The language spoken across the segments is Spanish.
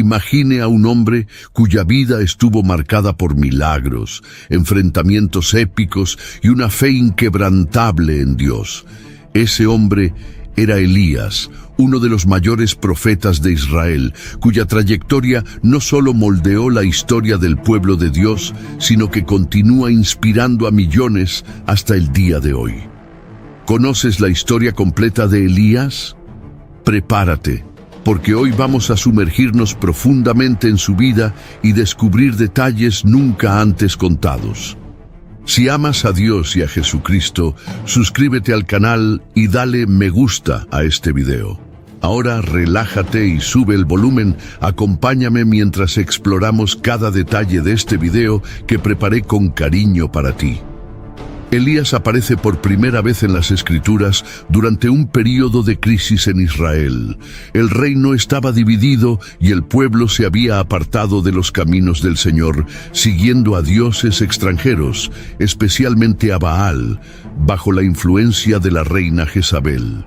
Imagine a un hombre cuya vida estuvo marcada por milagros, enfrentamientos épicos y una fe inquebrantable en Dios. Ese hombre era Elías, uno de los mayores profetas de Israel, cuya trayectoria no solo moldeó la historia del pueblo de Dios, sino que continúa inspirando a millones hasta el día de hoy. ¿Conoces la historia completa de Elías? Prepárate, porque hoy vamos a sumergirnos profundamente en su vida y descubrir detalles nunca antes contados. Si amas a Dios y a Jesucristo, suscríbete al canal y dale me gusta a este video. Ahora relájate y sube el volumen, acompáñame mientras exploramos cada detalle de este video que preparé con cariño para ti. Elías aparece por primera vez en las Escrituras durante un período de crisis en Israel. El reino estaba dividido y el pueblo se había apartado de los caminos del Señor, siguiendo a dioses extranjeros, especialmente a Baal, bajo la influencia de la reina Jezabel.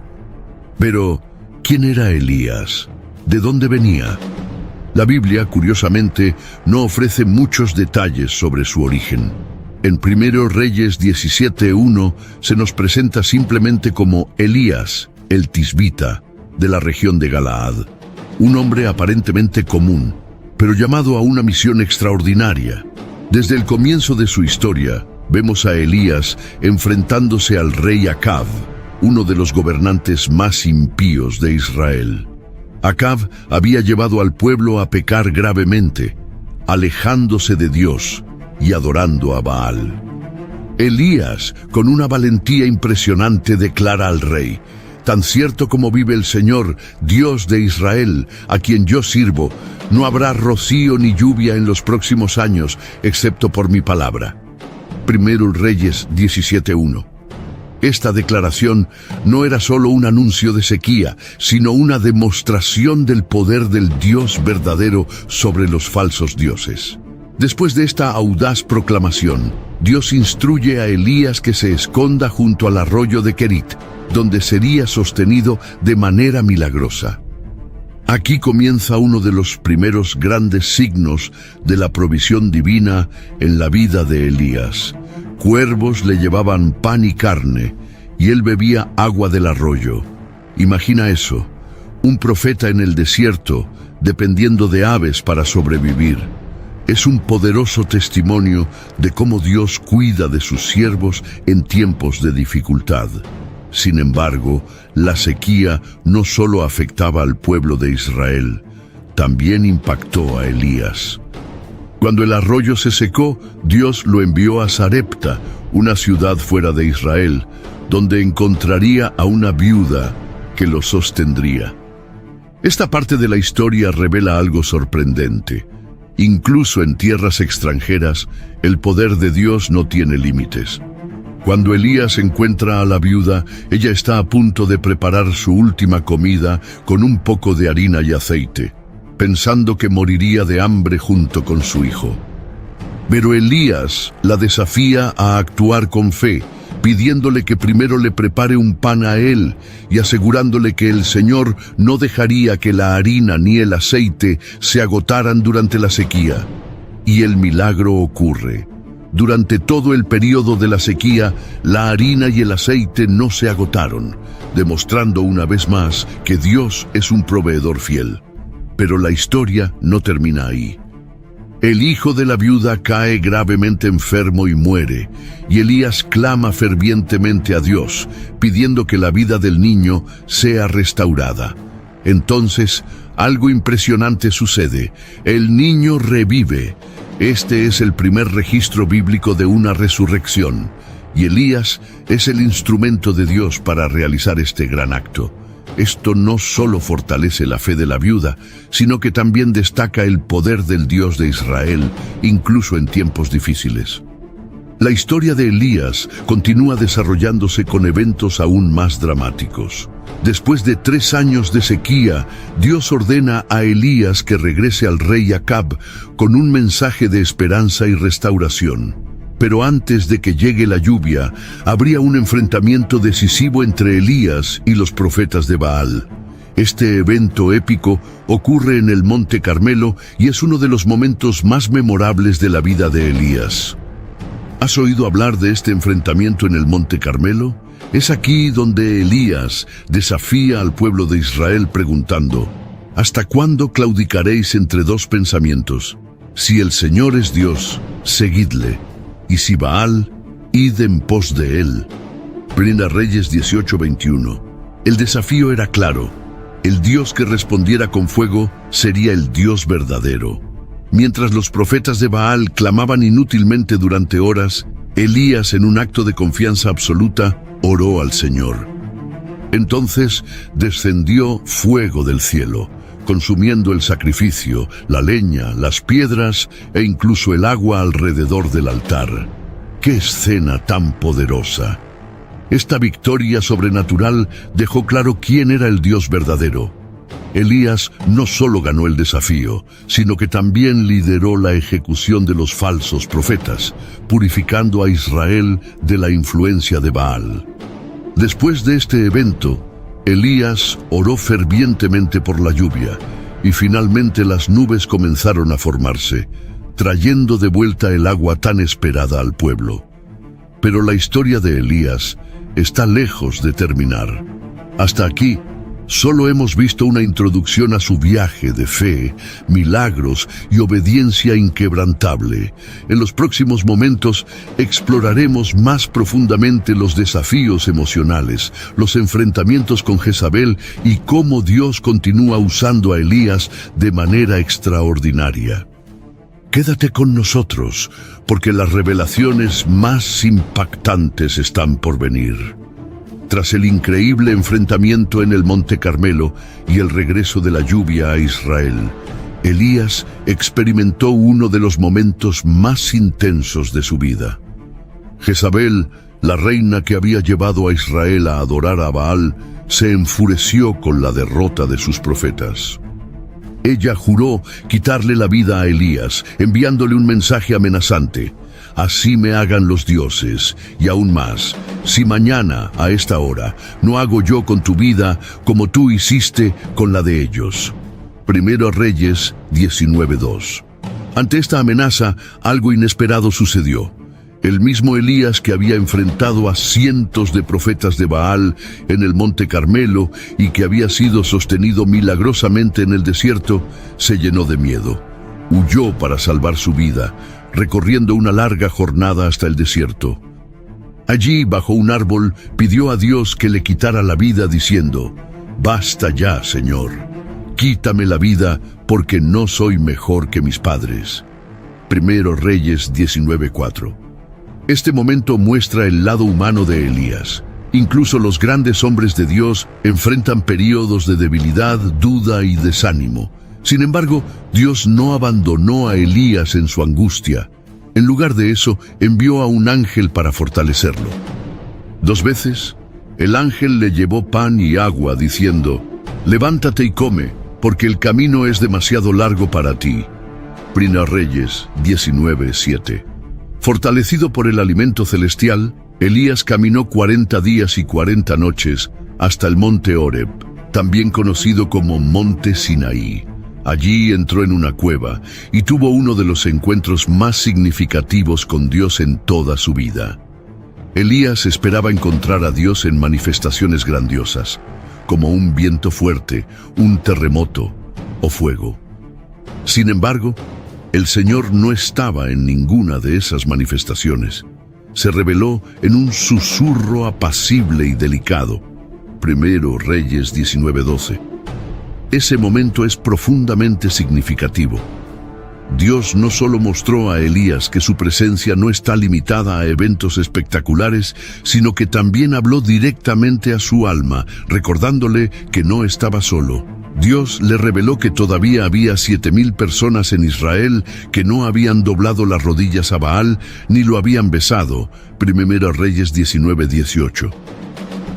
Pero, ¿quién era Elías? ¿De dónde venía? La Biblia, curiosamente, no ofrece muchos detalles sobre su origen. En 1 Reyes 17:1 se nos presenta simplemente como Elías, el tisbita, de la región de Galaad, un hombre aparentemente común, pero llamado a una misión extraordinaria. Desde el comienzo de su historia, vemos a Elías enfrentándose al rey Acab, uno de los gobernantes más impíos de Israel. Acab había llevado al pueblo a pecar gravemente, alejándose de Dios y adorando a Baal. Elías, con una valentía impresionante, declara al rey: «Tan cierto como vive el Señor, Dios de Israel, a quien yo sirvo, no habrá rocío ni lluvia en los próximos años, excepto por mi palabra». 1 Reyes 17:1. Esta declaración no era solo un anuncio de sequía, sino una demostración del poder del Dios verdadero sobre los falsos dioses. Después de esta audaz proclamación, Dios instruye a Elías que se esconda junto al arroyo de Kerit, donde sería sostenido de manera milagrosa. Aquí comienza uno de los primeros grandes signos de la provisión divina en la vida de Elías. Cuervos le llevaban pan y carne, y él bebía agua del arroyo. Imagina eso, un profeta en el desierto, dependiendo de aves para sobrevivir. Es un poderoso testimonio de cómo Dios cuida de sus siervos en tiempos de dificultad. Sin embargo, la sequía no solo afectaba al pueblo de Israel, también impactó a Elías. Cuando el arroyo se secó, Dios lo envió a Sarepta, una ciudad fuera de Israel, donde encontraría a una viuda que lo sostendría. Esta parte de la historia revela algo sorprendente. Incluso en tierras extranjeras, el poder de Dios no tiene límites. Cuando Elías encuentra a la viuda, ella está a punto de preparar su última comida con un poco de harina y aceite, pensando que moriría de hambre junto con su hijo. Pero Elías la desafía a actuar con fe, pidiéndole que primero le prepare un pan a él y asegurándole que el Señor no dejaría que la harina ni el aceite se agotaran durante la sequía. Y el milagro ocurre. Durante todo el período de la sequía, la harina y el aceite no se agotaron, demostrando una vez más que Dios es un proveedor fiel. Pero la historia no termina ahí. El hijo de la viuda cae gravemente enfermo y muere, y Elías clama fervientemente a Dios, pidiendo que la vida del niño sea restaurada. Entonces, algo impresionante sucede. El niño revive. Este es el primer registro bíblico de una resurrección, y Elías es el instrumento de Dios para realizar este gran acto. Esto no solo fortalece la fe de la viuda, sino que también destaca el poder del Dios de Israel, incluso en tiempos difíciles. La historia de Elías continúa desarrollándose con eventos aún más dramáticos. Después de 3 años de sequía, Dios ordena a Elías que regrese al rey Acab con un mensaje de esperanza y restauración. Pero antes de que llegue la lluvia, habría un enfrentamiento decisivo entre Elías y los profetas de Baal. Este evento épico ocurre en el Monte Carmelo y es uno de los momentos más memorables de la vida de Elías. ¿Has oído hablar de este enfrentamiento en el Monte Carmelo? Es aquí donde Elías desafía al pueblo de Israel preguntando: ¿hasta cuándo claudicaréis entre dos pensamientos? Si el Señor es Dios, seguidle, y si Baal, id en pos de él. Primera Reyes 18:21. El desafío era claro: el Dios que respondiera con fuego sería el Dios verdadero. Mientras los profetas de Baal clamaban inútilmente durante horas, Elías, en un acto de confianza absoluta, oró al Señor. Entonces descendió fuego del cielo, consumiendo el sacrificio, la leña, las piedras e incluso el agua alrededor del altar. ¡Qué escena tan poderosa! Esta victoria sobrenatural dejó claro quién era el Dios verdadero. Elías no solo ganó el desafío, sino que también lideró la ejecución de los falsos profetas, purificando a Israel de la influencia de Baal. Después de este evento, Elías oró fervientemente por la lluvia, y finalmente las nubes comenzaron a formarse, trayendo de vuelta el agua tan esperada al pueblo. Pero la historia de Elías está lejos de terminar. Hasta aquí, solo hemos visto una introducción a su viaje de fe, milagros y obediencia inquebrantable. En los próximos momentos exploraremos más profundamente los desafíos emocionales, los enfrentamientos con Jezabel y cómo Dios continúa usando a Elías de manera extraordinaria. Quédate con nosotros, porque las revelaciones más impactantes están por venir. Tras el increíble enfrentamiento en el Monte Carmelo y el regreso de la lluvia a Israel, Elías experimentó uno de los momentos más intensos de su vida. Jezabel, la reina que había llevado a Israel a adorar a Baal, se enfureció con la derrota de sus profetas. Ella juró quitarle la vida a Elías, enviándole un mensaje amenazante: así me hagan los dioses, y aún más, si mañana, a esta hora, no hago yo con tu vida como tú hiciste con la de ellos. Primera Reyes 19:2. Ante esta amenaza, algo inesperado sucedió. El mismo Elías, que había enfrentado a cientos de profetas de Baal en el Monte Carmelo y que había sido sostenido milagrosamente en el desierto, se llenó de miedo. Huyó para salvar su vida, recorriendo una larga jornada hasta el desierto. Allí, bajo un árbol, pidió a Dios que le quitara la vida, diciendo: «Basta ya, Señor. Quítame la vida, porque no soy mejor que mis padres». Primero Reyes 19:4. Este momento muestra el lado humano de Elías. Incluso los grandes hombres de Dios enfrentan períodos de debilidad, duda y desánimo. Sin embargo, Dios no abandonó a Elías en su angustia. En lugar de eso, envió a un ángel para fortalecerlo. 2 veces, el ángel le llevó pan y agua, diciendo: «Levántate y come, porque el camino es demasiado largo para ti». Primera Reyes 19:7. Fortalecido por el alimento celestial, Elías caminó 40 días y 40 noches hasta el monte Horeb, también conocido como Monte Sinaí. Allí entró en una cueva y tuvo uno de los encuentros más significativos con Dios en toda su vida. Elías esperaba encontrar a Dios en manifestaciones grandiosas, como un viento fuerte, un terremoto o fuego. Sin embargo, el Señor no estaba en ninguna de esas manifestaciones. Se reveló en un susurro apacible y delicado. Primero Reyes 19:12. Ese momento es profundamente significativo. Dios no solo mostró a Elías que su presencia no está limitada a eventos espectaculares, sino que también habló directamente a su alma, recordándole que no estaba solo. Dios le reveló que todavía había 7,000 personas en Israel que no habían doblado las rodillas a Baal ni lo habían besado. Primera Reyes 19:18.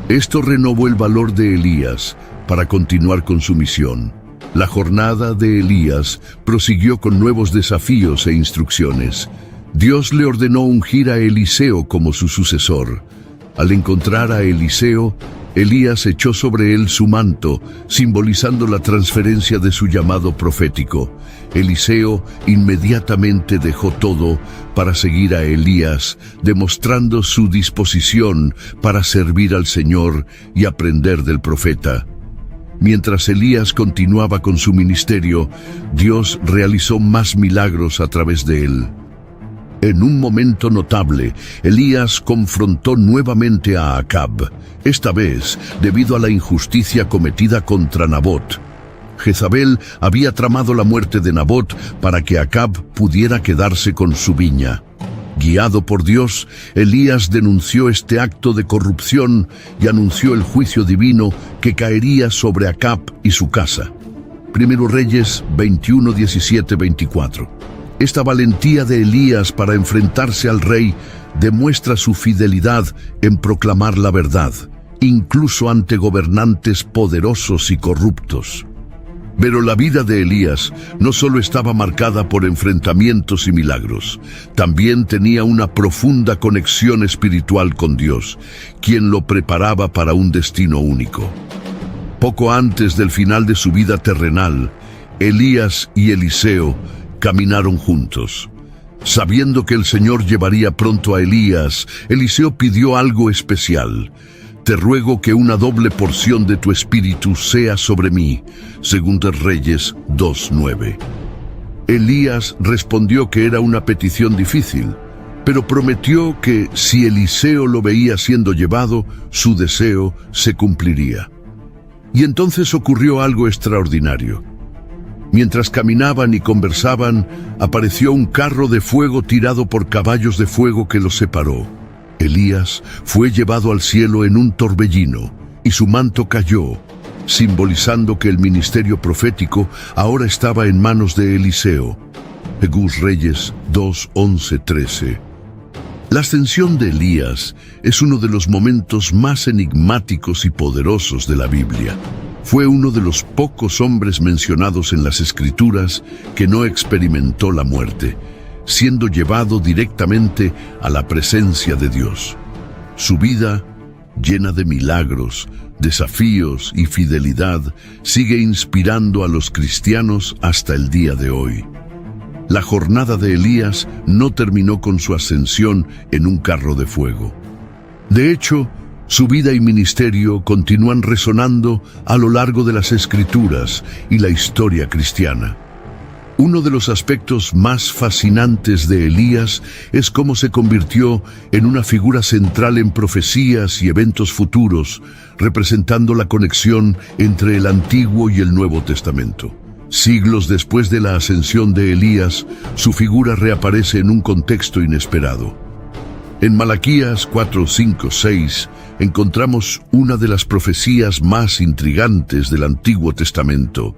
Esto renovó el valor de Elías para continuar con su misión. La jornada de Elías prosiguió con nuevos desafíos e instrucciones. Dios le ordenó ungir a Eliseo como su sucesor. Al encontrar a Eliseo, Elías echó sobre él su manto, simbolizando la transferencia de su llamado profético. Eliseo inmediatamente dejó todo para seguir a Elías, demostrando su disposición para servir al Señor y aprender del profeta. Mientras Elías continuaba con su ministerio, Dios realizó más milagros a través de él. En un momento notable, Elías confrontó nuevamente a Acab, esta vez debido a la injusticia cometida contra Nabot. Jezabel había tramado la muerte de Nabot para que Acab pudiera quedarse con su viña. Guiado por Dios, Elías denunció este acto de corrupción y anunció el juicio divino que caería sobre Acab y su casa. 1 Reyes 21, 17, 24. Esta valentía de Elías para enfrentarse al rey demuestra su fidelidad en proclamar la verdad, incluso ante gobernantes poderosos y corruptos. Pero la vida de Elías no solo estaba marcada por enfrentamientos y milagros, también tenía una profunda conexión espiritual con Dios, quien lo preparaba para un destino único. Poco antes del final de su vida terrenal, Elías y Eliseo caminaron juntos. Sabiendo que el Señor llevaría pronto a Elías, Eliseo pidió algo especial. Te ruego que una doble porción de tu espíritu sea sobre mí. 2 Reyes 2:9. Elías respondió que era una petición difícil, pero prometió que si Eliseo lo veía siendo llevado, su deseo se cumpliría. Y entonces ocurrió algo extraordinario. Mientras caminaban y conversaban, apareció un carro de fuego tirado por caballos de fuego que los separó. Elías fue llevado al cielo en un torbellino, y su manto cayó, simbolizando que el ministerio profético ahora estaba en manos de Eliseo. 2 Reyes 2:11-13. La ascensión de Elías es uno de los momentos más enigmáticos y poderosos de la Biblia. Fue uno de los pocos hombres mencionados en las Escrituras que no experimentó la muerte, siendo llevado directamente a la presencia de Dios. Su vida, llena de milagros, desafíos y fidelidad, sigue inspirando a los cristianos hasta el día de hoy. La jornada de Elías no terminó con su ascensión en un carro de fuego. De hecho, su vida y ministerio continúan resonando a lo largo de las Escrituras y la historia cristiana. Uno de los aspectos más fascinantes de Elías es cómo se convirtió en una figura central en profecías y eventos futuros, representando la conexión entre el Antiguo y el Nuevo Testamento. Siglos después de la ascensión de Elías, su figura reaparece en un contexto inesperado. En Malaquías 4, 5, 6 encontramos una de las profecías más intrigantes del Antiguo Testamento.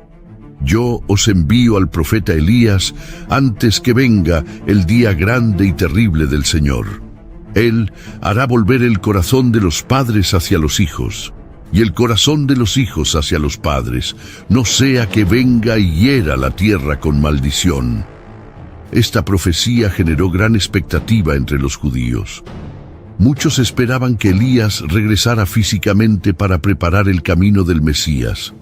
Yo os envío al profeta Elías antes que venga el día grande y terrible del Señor. Él hará volver el corazón de los padres hacia los hijos, y el corazón de los hijos hacia los padres, no sea que venga y hiera la tierra con maldición. Esta profecía generó gran expectativa entre los judíos. Muchos esperaban que Elías regresara físicamente para preparar el camino del Mesías.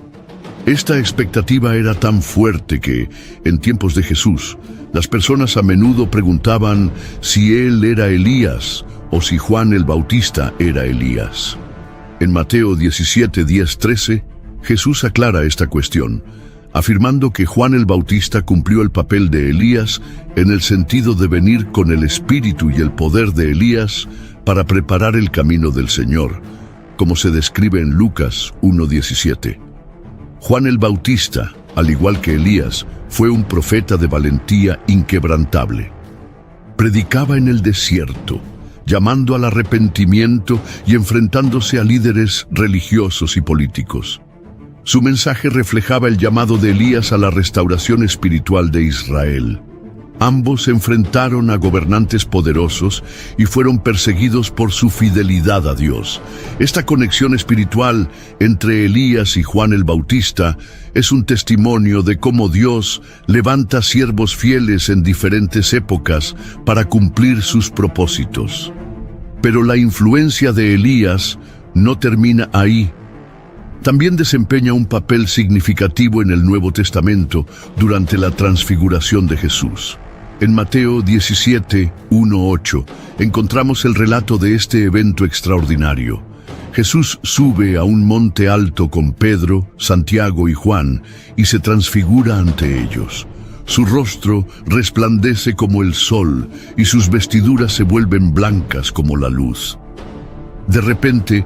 Esta expectativa era tan fuerte que, en tiempos de Jesús, las personas a menudo preguntaban si él era Elías o si Juan el Bautista era Elías. En Mateo 17, 10, 13, Jesús aclara esta cuestión, afirmando que Juan el Bautista cumplió el papel de Elías en el sentido de venir con el espíritu y el poder de Elías para preparar el camino del Señor, como se describe en Lucas 1:17. Juan el Bautista, al igual que Elías, fue un profeta de valentía inquebrantable. Predicaba en el desierto, llamando al arrepentimiento y enfrentándose a líderes religiosos y políticos. Su mensaje reflejaba el llamado de Elías a la restauración espiritual de Israel. Ambos se enfrentaron a gobernantes poderosos y fueron perseguidos por su fidelidad a Dios. Esta conexión espiritual entre Elías y Juan el Bautista es un testimonio de cómo Dios levanta siervos fieles en diferentes épocas para cumplir sus propósitos. Pero la influencia de Elías no termina ahí. También desempeña un papel significativo en el Nuevo Testamento durante la transfiguración de Jesús. En Mateo 17, 1-8, encontramos el relato de este evento extraordinario. Jesús sube a un monte alto con Pedro, Santiago y Juan y se transfigura ante ellos. Su rostro resplandece como el sol y sus vestiduras se vuelven blancas como la luz. De repente,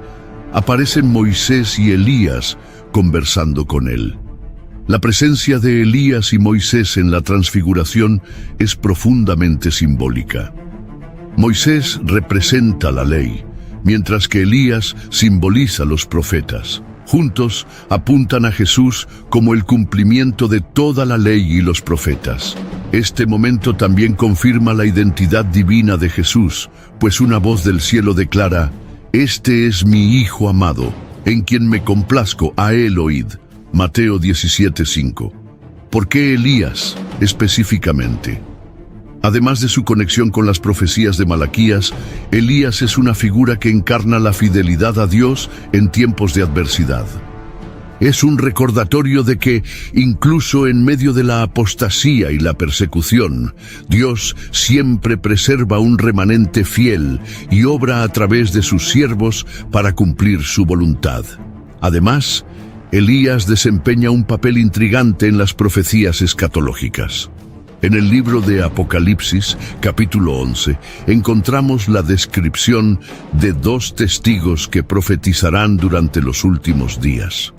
aparecen Moisés y Elías conversando con él. La presencia de Elías y Moisés en la transfiguración es profundamente simbólica. Moisés representa la ley, mientras que Elías simboliza los profetas. Juntos apuntan a Jesús como el cumplimiento de toda la ley y los profetas. Este momento también confirma la identidad divina de Jesús, pues una voz del cielo declara: «Este es mi Hijo amado, en quien me complazco, a él oíd». Mateo 17:5. ¿Por qué Elías específicamente? Además de su conexión con las profecías de Malaquías, Elías es una figura que encarna la fidelidad a Dios en tiempos de adversidad. Es un recordatorio de que, incluso en medio de la apostasía y la persecución, Dios siempre preserva un remanente fiel y obra a través de sus siervos para cumplir su voluntad. Además, Elías desempeña un papel intrigante en las profecías escatológicas. En el libro de Apocalipsis, capítulo 11, encontramos la descripción de 2 testigos que profetizarán durante los últimos días.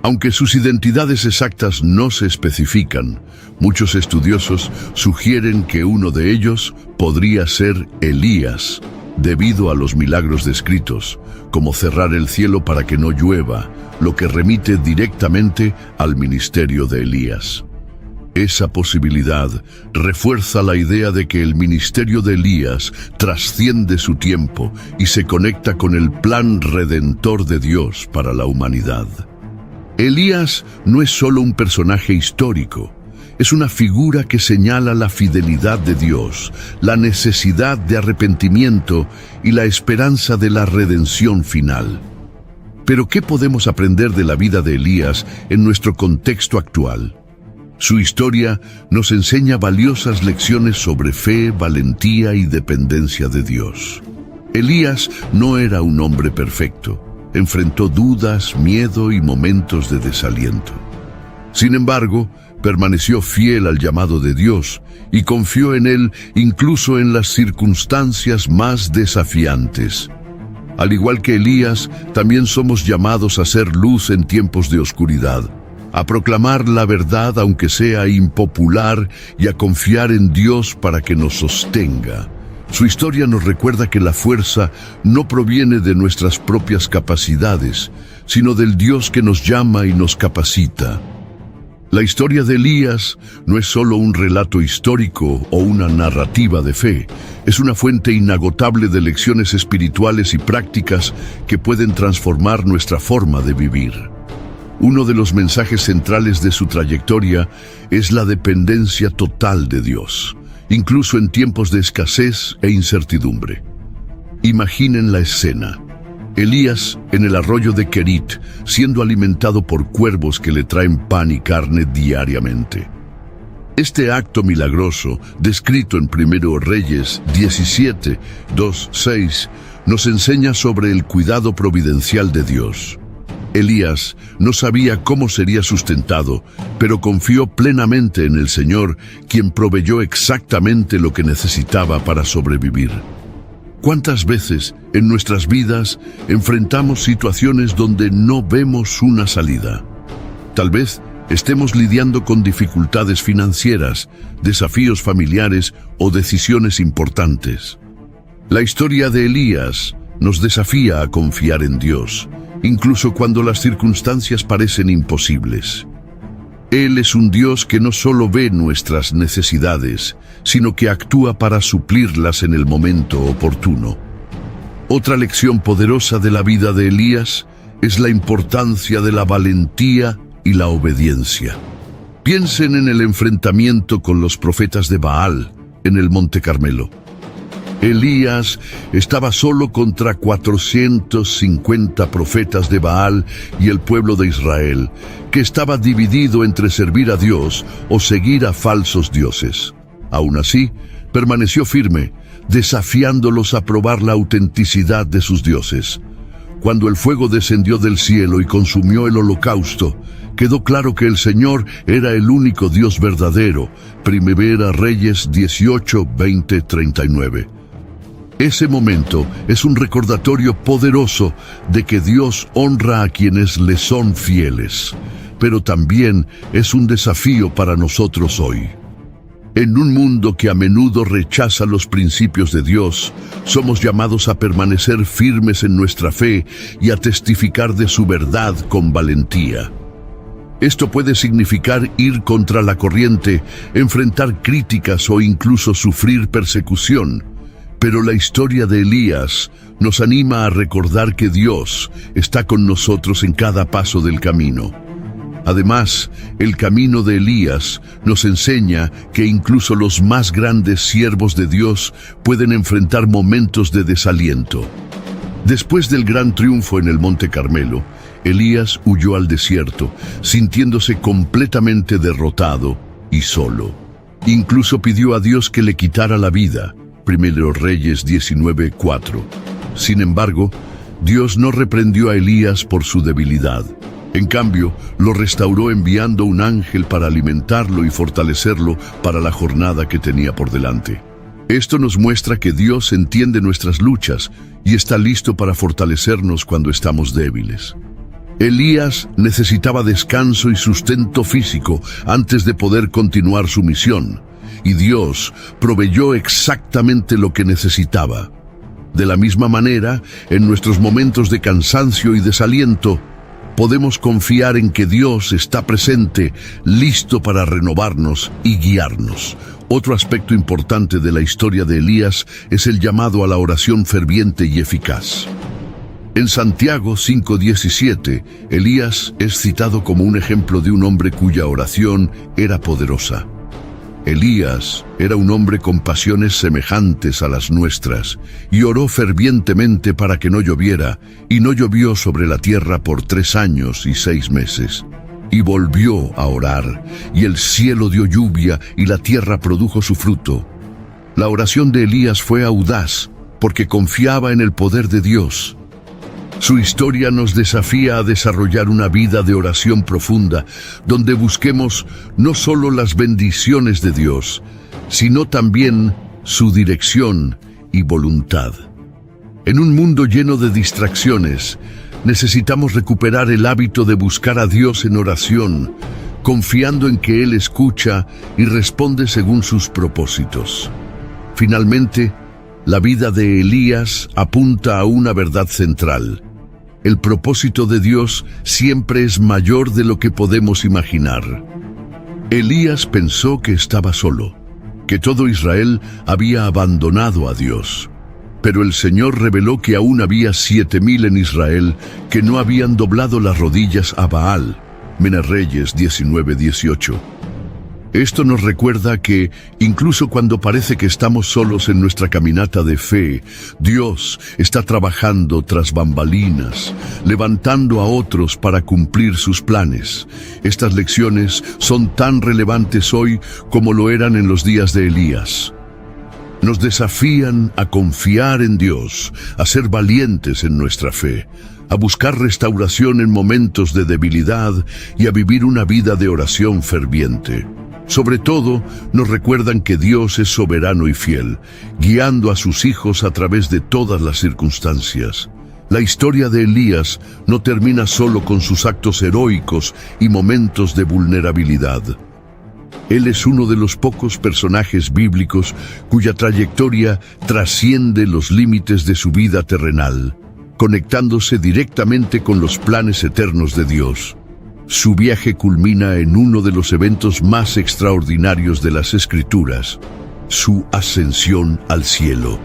Aunque sus identidades exactas no se especifican, muchos estudiosos sugieren que uno de ellos podría ser Elías, debido a los milagros descritos, como cerrar el cielo para que no llueva, lo que remite directamente al ministerio de Elías. Esa posibilidad refuerza la idea de que el ministerio de Elías trasciende su tiempo y se conecta con el plan redentor de Dios para la humanidad. Elías no es solo un personaje histórico, es una figura que señala la fidelidad de Dios, la necesidad de arrepentimiento y la esperanza de la redención final. Pero ¿qué podemos aprender de la vida de Elías en nuestro contexto actual? Su historia nos enseña valiosas lecciones sobre fe, valentía y dependencia de Dios. Elías no era un hombre perfecto. Enfrentó dudas, miedo y momentos de desaliento. Sin embargo, permaneció fiel al llamado de Dios y confió en Él incluso en las circunstancias más desafiantes. Al igual que Elías, también somos llamados a ser luz en tiempos de oscuridad, a proclamar la verdad aunque sea impopular y a confiar en Dios para que nos sostenga. Su historia nos recuerda que la fuerza no proviene de nuestras propias capacidades, sino del Dios que nos llama y nos capacita. La historia de Elías no es solo un relato histórico o una narrativa de fe, es una fuente inagotable de lecciones espirituales y prácticas que pueden transformar nuestra forma de vivir. Uno de los mensajes centrales de su trayectoria es la dependencia total de Dios, incluso en tiempos de escasez e incertidumbre. Imaginen la escena. Elías en el arroyo de Querit, siendo alimentado por cuervos que le traen pan y carne diariamente. Este acto milagroso, descrito en 1 Reyes 17, 2-6, nos enseña sobre el cuidado providencial de Dios. Elías no sabía cómo sería sustentado, pero confió plenamente en el Señor, quien proveyó exactamente lo que necesitaba para sobrevivir. ¿Cuántas veces en nuestras vidas enfrentamos situaciones donde no vemos una salida? Tal vez estemos lidiando con dificultades financieras, desafíos familiares o decisiones importantes. La historia de Elías nos desafía a confiar en Dios, incluso cuando las circunstancias parecen imposibles. Él es un Dios que no solo ve nuestras necesidades, sino que actúa para suplirlas en el momento oportuno. Otra lección poderosa de la vida de Elías es la importancia de la valentía y la obediencia. Piensen en el enfrentamiento con los profetas de Baal en el Monte Carmelo. Elías estaba solo contra 450 profetas de Baal y el pueblo de Israel, que estaba dividido entre servir a Dios o seguir a falsos dioses. Aún así, permaneció firme, desafiándolos a probar la autenticidad de sus dioses. Cuando el fuego descendió del cielo y consumió el holocausto, quedó claro que el Señor era el único Dios verdadero. Primera Reyes 18, 20, 39. Ese momento es un recordatorio poderoso de que Dios honra a quienes le son fieles, pero también es un desafío para nosotros hoy. En un mundo que a menudo rechaza los principios de Dios, somos llamados a permanecer firmes en nuestra fe y a testificar de su verdad con valentía. Esto puede significar ir contra la corriente, enfrentar críticas o incluso sufrir persecución. Pero la historia de Elías nos anima a recordar que Dios está con nosotros en cada paso del camino. Además, el camino de Elías nos enseña que incluso los más grandes siervos de Dios pueden enfrentar momentos de desaliento. Después del gran triunfo en el Monte Carmelo, Elías huyó al desierto, sintiéndose completamente derrotado y solo. Incluso pidió a Dios que le quitara la vida. Primero Reyes 19:4. Sin embargo, Dios no reprendió a Elías por su debilidad. En cambio, lo restauró enviando un ángel para alimentarlo y fortalecerlo para la jornada que tenía por delante. Esto nos muestra que Dios entiende nuestras luchas y está listo para fortalecernos cuando estamos débiles. Elías necesitaba descanso y sustento físico antes de poder continuar su misión, y Dios proveyó exactamente lo que necesitaba. De la misma manera, en nuestros momentos de cansancio y desaliento, podemos confiar en que Dios está presente, listo para renovarnos y guiarnos. Otro aspecto importante de la historia de Elías es el llamado a la oración ferviente y eficaz. En Santiago 5:17, Elías es citado como un ejemplo de un hombre cuya oración era poderosa. Elías era un hombre con pasiones semejantes a las nuestras, y oró fervientemente para que no lloviera, y no llovió sobre la tierra por 3 años y 6 meses. Y volvió a orar, y el cielo dio lluvia, y la tierra produjo su fruto. La oración de Elías fue audaz, porque confiaba en el poder de Dios. Su historia nos desafía a desarrollar una vida de oración profunda, donde busquemos no solo las bendiciones de Dios, sino también su dirección y voluntad. En un mundo lleno de distracciones, necesitamos recuperar el hábito de buscar a Dios en oración, confiando en que Él escucha y responde según sus propósitos. Finalmente, la vida de Elías apunta a una verdad central. El propósito de Dios siempre es mayor de lo que podemos imaginar. Elías pensó que estaba solo, que todo Israel había abandonado a Dios. Pero el Señor reveló que aún había 7,000 en Israel que no habían doblado las rodillas a Baal. Primera Reyes 19:18. Esto nos recuerda que, incluso cuando parece que estamos solos en nuestra caminata de fe, Dios está trabajando tras bambalinas, levantando a otros para cumplir sus planes. Estas lecciones son tan relevantes hoy como lo eran en los días de Elías. Nos desafían a confiar en Dios, a ser valientes en nuestra fe, a buscar restauración en momentos de debilidad y a vivir una vida de oración ferviente. Sobre todo, nos recuerdan que Dios es soberano y fiel, guiando a sus hijos a través de todas las circunstancias. La historia de Elías no termina solo con sus actos heroicos y momentos de vulnerabilidad. Él es uno de los pocos personajes bíblicos cuya trayectoria trasciende los límites de su vida terrenal, conectándose directamente con los planes eternos de Dios. Su viaje culmina en uno de los eventos más extraordinarios de las Escrituras, su ascensión al cielo.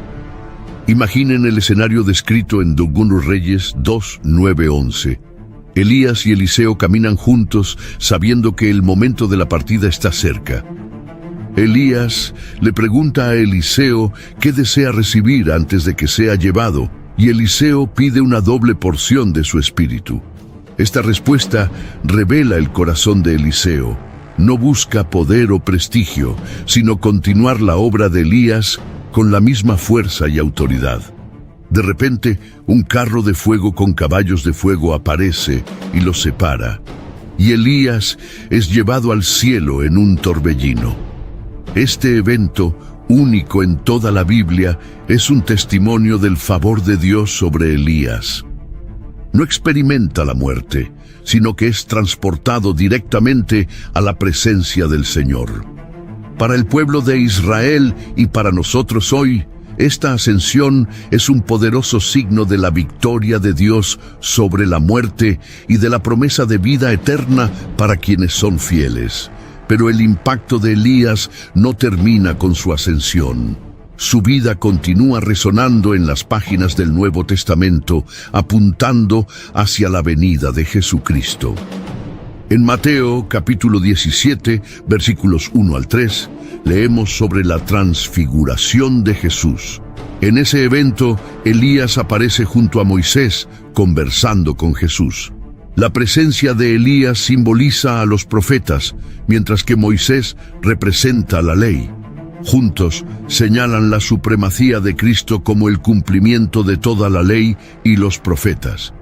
Imaginen el escenario descrito en 2 Reyes 2:9-11. Elías y Eliseo caminan juntos sabiendo que el momento de la partida está cerca. Elías le pregunta a Eliseo qué desea recibir antes de que sea llevado, y Eliseo pide una doble porción de su espíritu. Esta respuesta revela el corazón de Eliseo. No busca poder o prestigio, sino continuar la obra de Elías con la misma fuerza y autoridad. De repente, un carro de fuego con caballos de fuego aparece y los separa, y Elías es llevado al cielo en un torbellino. Este evento, único en toda la Biblia, es un testimonio del favor de Dios sobre Elías. No experimenta la muerte, sino que es transportado directamente a la presencia del Señor. Para el pueblo de Israel y para nosotros hoy, esta ascensión es un poderoso signo de la victoria de Dios sobre la muerte y de la promesa de vida eterna para quienes son fieles. Pero el impacto de Elías no termina con su ascensión. Su vida continúa resonando en las páginas del Nuevo Testamento, apuntando hacia la venida de Jesucristo. En Mateo capítulo 17, versículos 1 al 3, leemos sobre la transfiguración de Jesús. En ese evento, Elías aparece junto a Moisés, conversando con Jesús. La presencia de Elías simboliza a los profetas, mientras que Moisés representa la ley. Juntos señalan la supremacía de Cristo como el cumplimiento de toda la ley y los profetas.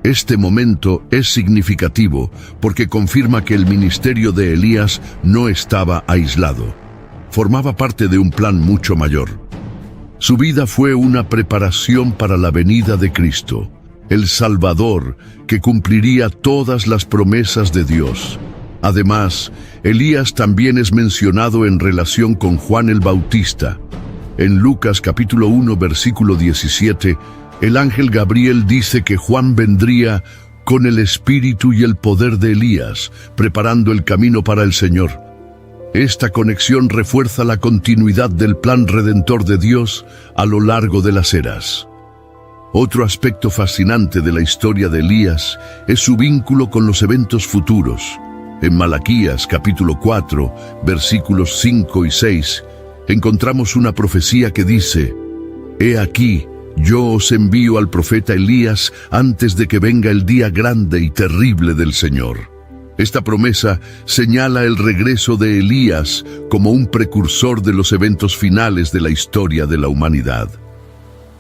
Este momento es significativo porque confirma que el ministerio de Elías no estaba aislado. Formaba parte de un plan mucho mayor. Su vida fue una preparación para la venida de Cristo, el Salvador que cumpliría todas las promesas de Dios. Además, Elías también es mencionado en relación con Juan el Bautista. En Lucas capítulo 1, versículo 17, el ángel Gabriel dice que Juan vendría con el espíritu y el poder de Elías, preparando el camino para el Señor. Esta conexión refuerza la continuidad del plan redentor de Dios a lo largo de las eras. Otro aspecto fascinante de la historia de Elías es su vínculo con los eventos futuros. En Malaquías capítulo 4, versículos 5 y 6, encontramos una profecía que dice: «He aquí, yo os envío al profeta Elías antes de que venga el día grande y terrible del Señor». Esta promesa señala el regreso de Elías como un precursor de los eventos finales de la historia de la humanidad.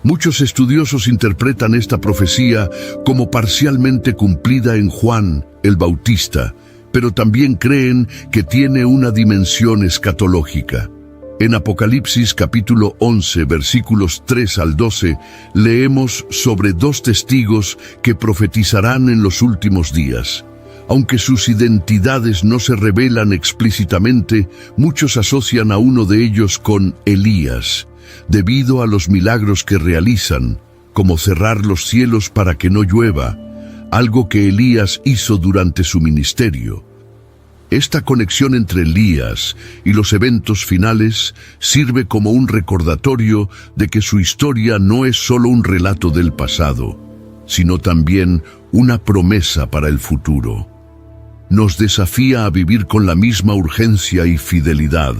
Muchos estudiosos interpretan esta profecía como parcialmente cumplida en Juan el Bautista, pero también creen que tiene una dimensión escatológica. En Apocalipsis capítulo 11, versículos 3 al 12, leemos sobre dos testigos que profetizarán en los últimos días. Aunque sus identidades no se revelan explícitamente, muchos asocian a uno de ellos con Elías, debido a los milagros que realizan, como cerrar los cielos para que no llueva, algo que Elías hizo durante su ministerio. Esta conexión entre Elías y los eventos finales sirve como un recordatorio de que su historia no es solo un relato del pasado, sino también una promesa para el futuro. Nos desafía a vivir con la misma urgencia y fidelidad,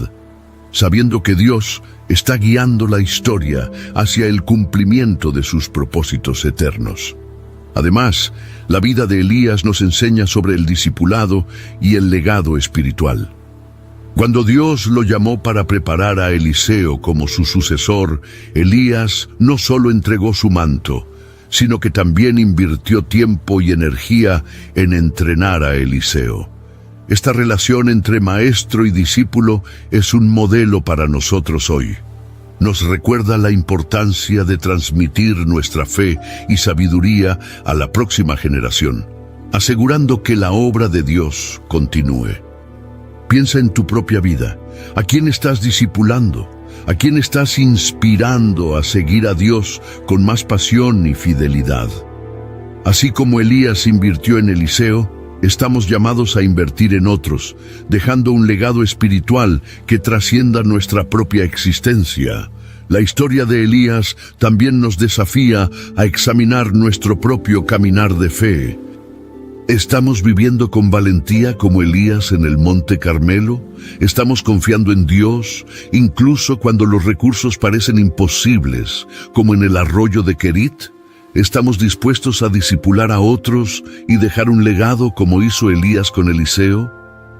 sabiendo que Dios está guiando la historia hacia el cumplimiento de sus propósitos eternos. Además, la vida de Elías nos enseña sobre el discipulado y el legado espiritual. Cuando Dios lo llamó para preparar a Eliseo como su sucesor, Elías no solo entregó su manto, sino que también invirtió tiempo y energía en entrenar a Eliseo. Esta relación entre maestro y discípulo es un modelo para nosotros hoy. Nos recuerda la importancia de transmitir nuestra fe y sabiduría a la próxima generación, asegurando que la obra de Dios continúe. Piensa en tu propia vida. ¿A quién estás discipulando? ¿A quién estás inspirando a seguir a Dios con más pasión y fidelidad? Así como Elías invirtió en Eliseo, estamos llamados a invertir en otros, dejando un legado espiritual que trascienda nuestra propia existencia. La historia de Elías también nos desafía a examinar nuestro propio caminar de fe. ¿Estamos viviendo con valentía como Elías en el Monte Carmelo? ¿Estamos confiando en Dios, incluso cuando los recursos parecen imposibles, como en el arroyo de Querit? ¿Estamos dispuestos a discipular a otros y dejar un legado como hizo Elías con Eliseo?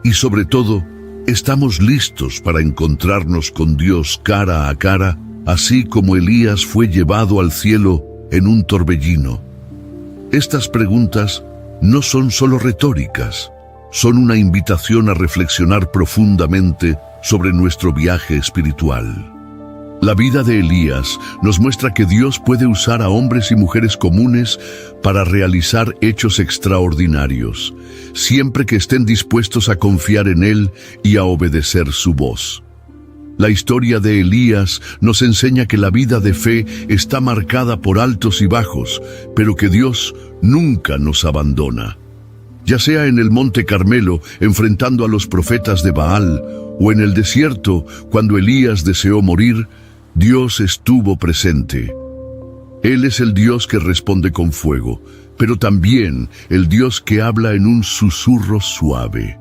Y sobre todo, ¿estamos listos para encontrarnos con Dios cara a cara, así como Elías fue llevado al cielo en un torbellino? Estas preguntas no son solo retóricas, son una invitación a reflexionar profundamente sobre nuestro viaje espiritual. La vida de Elías nos muestra que Dios puede usar a hombres y mujeres comunes para realizar hechos extraordinarios, siempre que estén dispuestos a confiar en Él y a obedecer su voz. La historia de Elías nos enseña que la vida de fe está marcada por altos y bajos, pero que Dios nunca nos abandona. Ya sea en el Monte Carmelo, enfrentando a los profetas de Baal, o en el desierto, cuando Elías deseó morir, Dios estuvo presente. Él es el Dios que responde con fuego, pero también el Dios que habla en un susurro suave.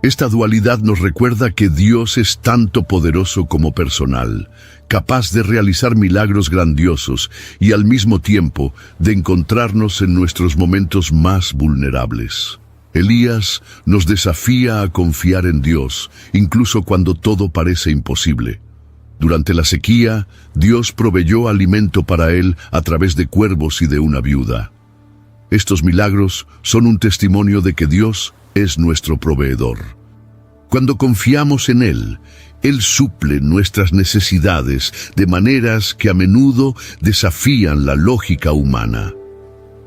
Esta dualidad nos recuerda que Dios es tanto poderoso como personal, capaz de realizar milagros grandiosos y al mismo tiempo de encontrarnos en nuestros momentos más vulnerables. Elías nos desafía a confiar en Dios, incluso cuando todo parece imposible. Durante la sequía, Dios proveyó alimento para él a través de cuervos y de una viuda. Estos milagros son un testimonio de que Dios es nuestro proveedor. Cuando confiamos en Él, Él suple nuestras necesidades de maneras que a menudo desafían la lógica humana.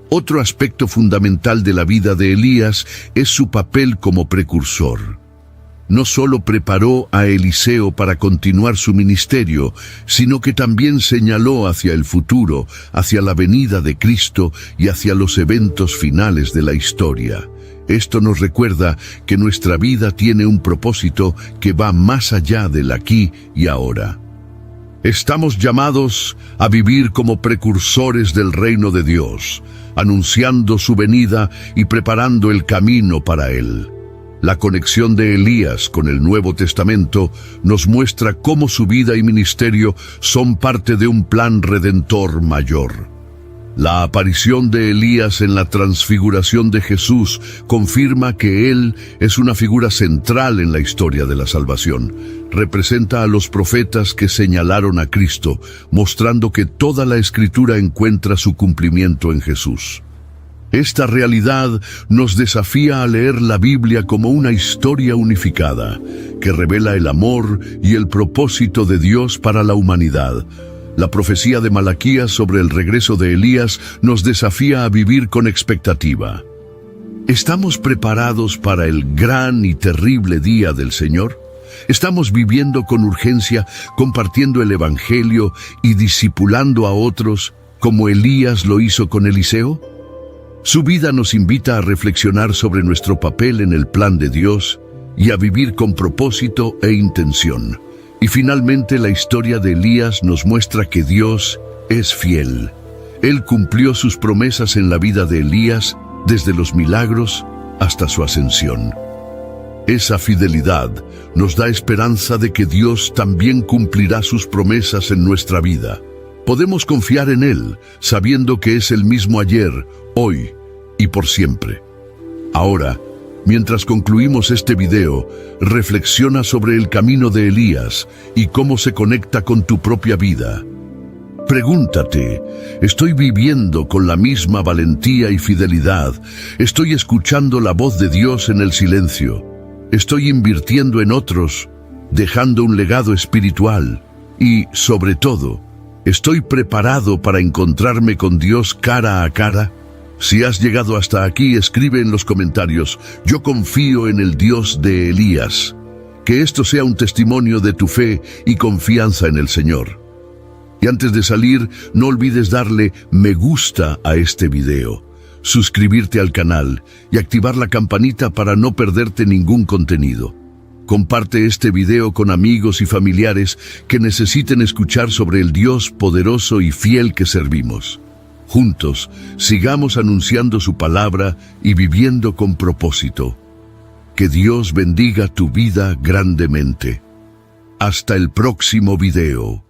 Otro aspecto fundamental de la vida de Elías es su papel como precursor. No solo preparó a Eliseo para continuar su ministerio, sino que también señaló hacia el futuro, hacia la venida de Cristo y hacia los eventos finales de la historia. Esto nos recuerda que nuestra vida tiene un propósito que va más allá del aquí y ahora. Estamos llamados a vivir como precursores del reino de Dios, anunciando su venida y preparando el camino para Él. La conexión de Elías con el Nuevo Testamento nos muestra cómo su vida y ministerio son parte de un plan redentor mayor. La aparición de Elías en la transfiguración de Jesús confirma que él es una figura central en la historia de la salvación. Representa a los profetas que señalaron a Cristo, mostrando que toda la Escritura encuentra su cumplimiento en Jesús. Esta realidad nos desafía a leer la Biblia como una historia unificada, que revela el amor y el propósito de Dios para la humanidad. La profecía de Malaquías sobre el regreso de Elías nos desafía a vivir con expectativa. ¿Estamos preparados para el gran y terrible día del Señor? ¿Estamos viviendo con urgencia, compartiendo el Evangelio y discipulando a otros como Elías lo hizo con Eliseo? Su vida nos invita a reflexionar sobre nuestro papel en el plan de Dios y a vivir con propósito e intención. Y finalmente la historia de Elías nos muestra que Dios es fiel. Él cumplió sus promesas en la vida de Elías, desde los milagros hasta su ascensión. Esa fidelidad nos da esperanza de que Dios también cumplirá sus promesas en nuestra vida. Podemos confiar en Él, sabiendo que es el mismo ayer, hoy y por siempre. Ahora, mientras concluimos este video, reflexiona sobre el camino de Elías y cómo se conecta con tu propia vida. Pregúntate, ¿estoy viviendo con la misma valentía y fidelidad? ¿Estoy escuchando la voz de Dios en el silencio? ¿Estoy invirtiendo en otros, dejando un legado espiritual? Y, sobre todo, ¿estoy preparado para encontrarme con Dios cara a cara? Si has llegado hasta aquí, escribe en los comentarios: yo confío en el Dios de Elías. Que esto sea un testimonio de tu fe y confianza en el Señor. Y antes de salir, no olvides darle me gusta a este video, suscribirte al canal y activar la campanita para no perderte ningún contenido. Comparte este video con amigos y familiares que necesiten escuchar sobre el Dios poderoso y fiel que servimos. Juntos, sigamos anunciando su palabra y viviendo con propósito. Que Dios bendiga tu vida grandemente. Hasta el próximo video.